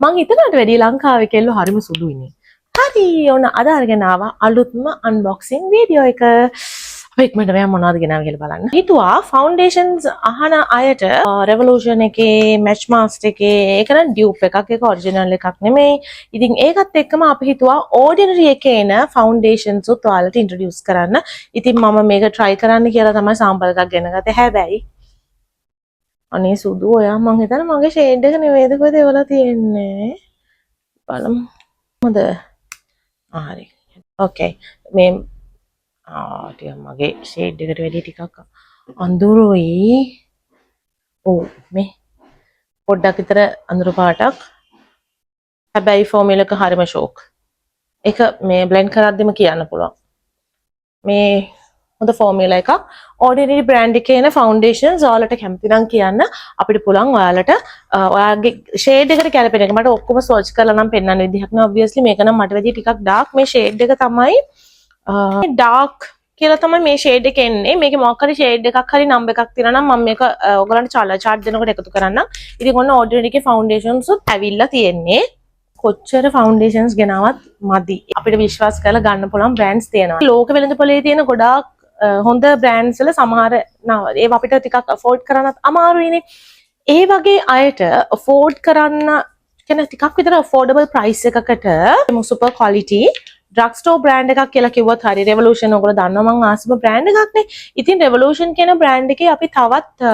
මං හිතනට වැඩිය ලංකාවේ කෙල්ලෝ හරිම සුළුයිනේ. හරි ඔන්න අද අරගෙන ආවා අලුත්ම අන්බොක්සිං වීඩියෝ එක. අපි ඉක්මනට මෙයා මොනවද ගෙනාව කියලා බලන්න. හිතුවා ෆවුන්ඩේෂන්ස් අහන අයට රෙවොලූෂන් එකේ මැච් මාස්ටර් එකේ ඒක නම් ඩියුප් එකක් ඒක ඔරිජිනල් එකක් නෙමෙයි. ඉතින් ඒකත් එක්කම අපි හිතුවා ඕඩිනරි එකේ එන ෆවුන්ඩේෂන්ස් උත් ඔයාලට ඉන්ට්‍රොඩියුස් කරන්න. ඉතින් මම මේක try කරන්න කියලා තමයි සාම්පල් එකක් ගෙන ගත්තේ. හැබැයි අනේ සුදු ඔයා මං හිතන්නේ මගේ ෂේඩ් එක නෙවෙයිද කොහෙද ඒවලා තියෙන්නේ. බලමු. මොකද හරි. ඕකේ. මේ ටිකක් මගේ ෂේඩ් එකට වැඩි ටිකක් අඳුරුයි. ඔව් මේ පොඩ්ඩක් විතර අඳුරු පාටක්. හැබැයි ෆෝමියුලා එක හරිම ෂෝක්. ඒක මේ බ්ලෙන්ඩ් කරද්දිම කියන්න පුළුවන්. මේ හොඳ ෆෝමියුලා එකක්. ඕඩිනරි බ්‍රෑන්ඩ් එකේ එන ෆවුන්ඩේෂන්ස් ඔයාලට කැමති නම් කියන්න අපිට පුළුවන් ඔයාලට ඔයාගේ ෂේඩ් එකට ගැලපෙන එක. මට ඔක්කොම සර්ච් කරලා නම් පෙන්වන්න විදිහක් නෑ ඔබ්වියස්ලි මේක නම් මට වැඩි ටිකක් ඩාර්ක්. මේ ෂේඩ් එක තමයි ඩාර්ක් කියලා තමයි මේ ෂේඩ් එක එන්නේ. මේකේ මොකක් හරි ෂේඩ් එකක් හරි නම්බර් එකක් තියෙනවා නම් මම මේක ඔයගලන්ට චාර්ජ් දෙනකොට එකතු කරන්නම්. ඉතින් ඔන්න ඕඩිනරි එකේ ෆවුන්ඩේෂන්ස් උත් ඇවිල්ලා තියෙන්නේ. කොච්චර ෆවුන්ඩේෂන්ස් ගෙනාවත් මදි. අපිට විශ්වාස කරලා ගන්න පුළුවන් බ්‍රෑන්ඩ්ස් තියෙනවා. ලෝක වෙළඳපොලේ තියෙන ගොඩාක් හොඳ බ්‍රෑන්ඩ්ස් වල සමහර ඒවා අපිට ටිකක් අෆෝඩ් කරන්නත් අමාරුයිනේ. ඒ වගේ අයට අෆෝඩ් කරන්න කියන ටිකක් විතර අෆෝඩබල් ප්‍රයිස් එකකට super quality drug Store brand එකක් කියලා කිව්වත් හරි. රෙවොලූෂන් ඔයගොල්ලෝ දන්නවා මං ආසම බ්‍රෑන්ඩ් එකක් නේ. ඉතින් රෙවොලූෂන් කියන බ්‍රෑන්ඩ් එකේ අපි තවත්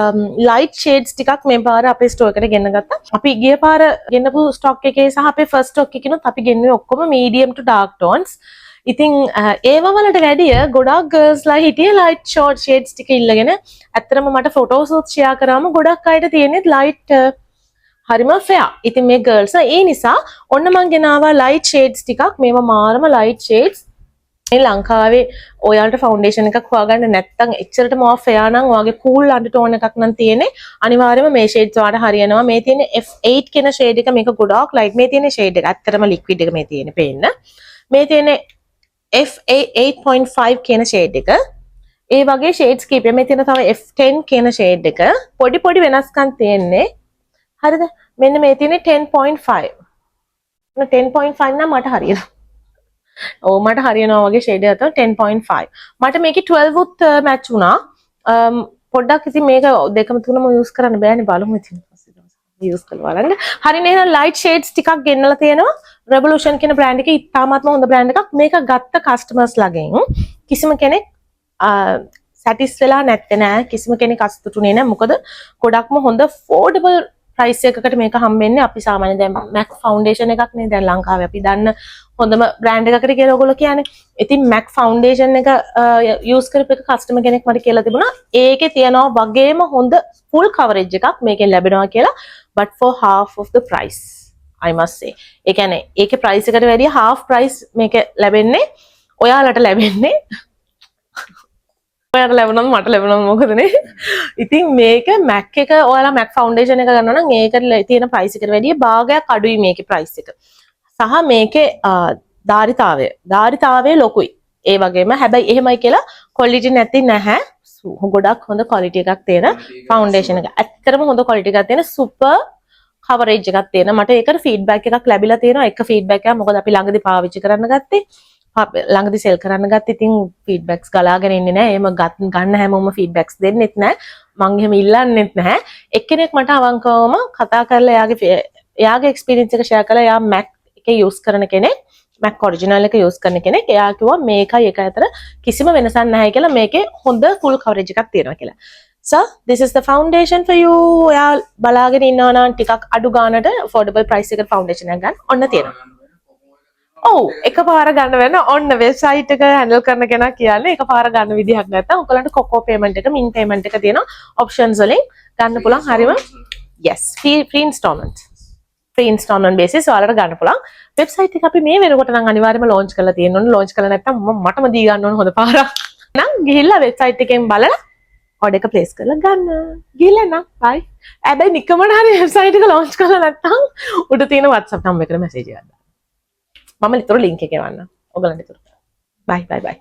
ලයිට් ෂේඩ්ස් ටිකක් මේ පාර අපේ ස්ටෝර් එකට ගෙන්න ගත්තා. අපි ගිය පාර ගෙන්නපු ස්ටොක් එකේ සහ අපේ ෆස්ට් ස්ටොක් එකකිනුත් අපි ගෙන්නුවේ ඔක්කොම මීඩියම් ටු ඩාර්ක් ටෝන්ස්. ඉතින් ඒව වලට වැඩිය ගොඩක් ගර්ල්ස්ලා හිටියේ ලයිට් ෂෝට් ෂේඩ්ස් ටික ඉල්ලගෙන. ඇත්තටම මට ෆොටෝස් උත් ෂෙයා කරාම ගොඩක් අයට තියෙන්නේ ලයිට් හරිම ෆෙයා. ඉතින් මේ ගර්ල්ස් ඒ නිසා ඔන්න මං ගෙනාවා ලයිට් ෂේඩ්ස් ටිකක්. මේවා මාරම ලයිට් ෂේඩ්ස්. මේ ලංකාවේ ඔයාලට ෆවුන්ඩේෂන් එකක් හොයාගන්න නැත්නම් එච්චරටම ඔයා ෆෙයා නම් ඔයාගේ කූල් අන්ඩර්ටෝන් එකක් නම් තියෙන්නේ. අනිවාර්යයෙන්ම මේ ෂේඩ්ස් ඔයාලට හරියනවා. මේ තියෙන්නේ F8 කියන ෂේඩ් එක. මේක ගොඩක් ලයිට්. මේ තියෙන්නේ ෂේඩ් එක. ඇත්තටම ලික්විඩ් එක මේ තියෙන්නේ පේන්න. මේ තියෙන්නේ F8.5 කියන ෂේඩ් එක. ඒ වගේ ෂේඩ්ස් කීපයක්. මේ තියෙන තව F10 කියන ෂේඩ් එක. පොඩි පොඩි වෙනස්කම් තියෙන්නේ. හරිද? මෙන්න මේ තියෙන්නේ 10.5. 10.5 නම් මට හරියනවා. ඔව් මට හරියනවා වගේ ෂේඩ් එකක් තමයි 10.5. මට මේකේ 12 උත් මැච් වුණා. පොඩ්ඩක් ඉතින් මේක දෙකම තුනම යූස් කරන්න බෑනේ බලමු ඉතින්. යූස් කරලා බලන්න. හරිනේ එහෙනම් ලයිට් ෂේඩ්ස් ටිකක් ගෙන්නලා තියෙනවා. රෙවොලූෂන් කියන බ්‍රෑන්ඩ් එකේ ඉතාමත්ම හොඳ බ්‍රෑන්ඩ් එකක්. මේක ගත්ත කස්ටමර්ස් ළගෙන් කිසිම කෙනෙක් සැටිස් වෙලා නැත්තේ නෑ. කිසිම කෙනෙක් අසතුටුුනේ නෑ. මොකද ගොඩක්ම හොඳ ෆෝඩබල් ප්‍රයිස් එකකට මේක හම්බෙන්නේ. අපි සාමාන්‍යයෙන් දැන් MAC ෆවුන්ඩේෂන් එකක් නේ දැන් ලංකාවේ අපි දන්න හොඳම බ්‍රෑන්ඩ් එකකට කියලා ඔයගොල්ලෝ කියන්නේ. ඉතින් MAC ෆවුන්ඩේෂන් එක යූස් කරපු එක කස්ටමර් කෙනෙක් මට කියලා තිබුණා. ඒකේ තියනවා වගේම හොඳ ෆුල් කවරේජ් එකක් මේකෙන් ලැබෙනවා කියලා. but for half of the price I must say. ඒ කියන්නේ ඒකේ ප්‍රයිස් එකට වැඩිය half price මේක ලැබෙන්නේ. ඔයාලට ලැබෙන්නේ ඔයාලට ලැබුණාම මට ලැබුණාම මොකදනේ? ඉතින් මේක MAC එක ඔයාලා MAC ෆවුන්ඩේෂන් එක ගන්නවා නම් ඒකට තියෙන ප්‍රයිස් එකට වැඩිය භාගයක් අඩුයි මේකේ ප්‍රයිස් එක. සහ මේකේ ධාරිතාවය ලොකුයි. ඒ වගේම හැබැයි එහෙමයි කියලා ක්වොලිටි නැති නැහැ. ගොඩක් හොඳ ක්වොලිටි එකක් තියෙන ෆවුන්ඩේෂන් එක. ඇත්තටම හොඳ ක්වොලිටි එකක් තියෙන සුපර් කවරේජ් එකක් තියෙන. මට ඒකට ෆීඩ්බැක් එකක් ලැබිලා තියෙනවා. එක ෆීඩ්බැක් එකක් මොකද අපි ළඟදී පාවිච්චි කරන්න ගත්තේ. ළඟදී සෙල් කරන්න ගත්තේ. ඉතින් ෆීඩ්බැක්ස් ගලාගෙන ඉන්නේ නැහැ. එහෙම ගන්න හැමෝම ෆීඩ්බැක්ස් දෙන්නෙත් නැහැ. මං එහෙම ඉල්ලන්නෙත් නැහැ. එක්කෙනෙක් මට අවංකවම කතා කරලා එයාගේ එක්ස්පීරියන්ස් එක ෂෙයා කළා. එයා MAC එක යූස් කරන කෙනෙක්. MAC ඔරිජිනල් එක යූස් කරන කෙනෙක්. එයා කිව්වා මේකයි එක අතර කිසිම වෙනසක් නැහැ කියලා. මේකේ හොඳ ෆුල් කවරේජ් එකක් තියෙනවා කියලා. So this is the foundation for you. ඔයා බලාගෙන ඉන්නවා නම් ටිකක් අඩු ගානට affordable price එකකට foundation එකක් ගන්න ඔන්න තියෙනවා. ඔව් එකපාර ගන්න වෙන ඔන්න වෙබ්සයිට් එක handle කරන කෙනා කියන්නේ එකපාර ගන්න විදිහක් නැත්තම් ඔයගලන්ට කොකෝ payment එක මින් payment එක තියෙනවා options වලින් ගන්න පුළුවන්. හරිම yes free installment basis ඔයාලට ගන්න පුළුවන්. වෙබ්සයිට් එක අපි මේ වෙනකොට නම් අනිවාර්යයෙන්ම launch කරලා තියෙන්න ඕනේ. launch කළා නැත්තම් මටම දී ගන්න ඕන හොඳ පාරක්. නම් ගිහිල්ලා වෙබ්සයිට් එකෙන් බලලා order එක place කරලා ගන්න. ගිහලා නම් bye. හැබැයි නිකමන හරි වෙබ්සයිට් එක launch කරලා නැත්තම් උඩ තියෙන WhatsApp number එකට message එකක් දාන්න. මම ලිතර link එක එවන්නම්. ඔයගලන්ට ඒකට. bye.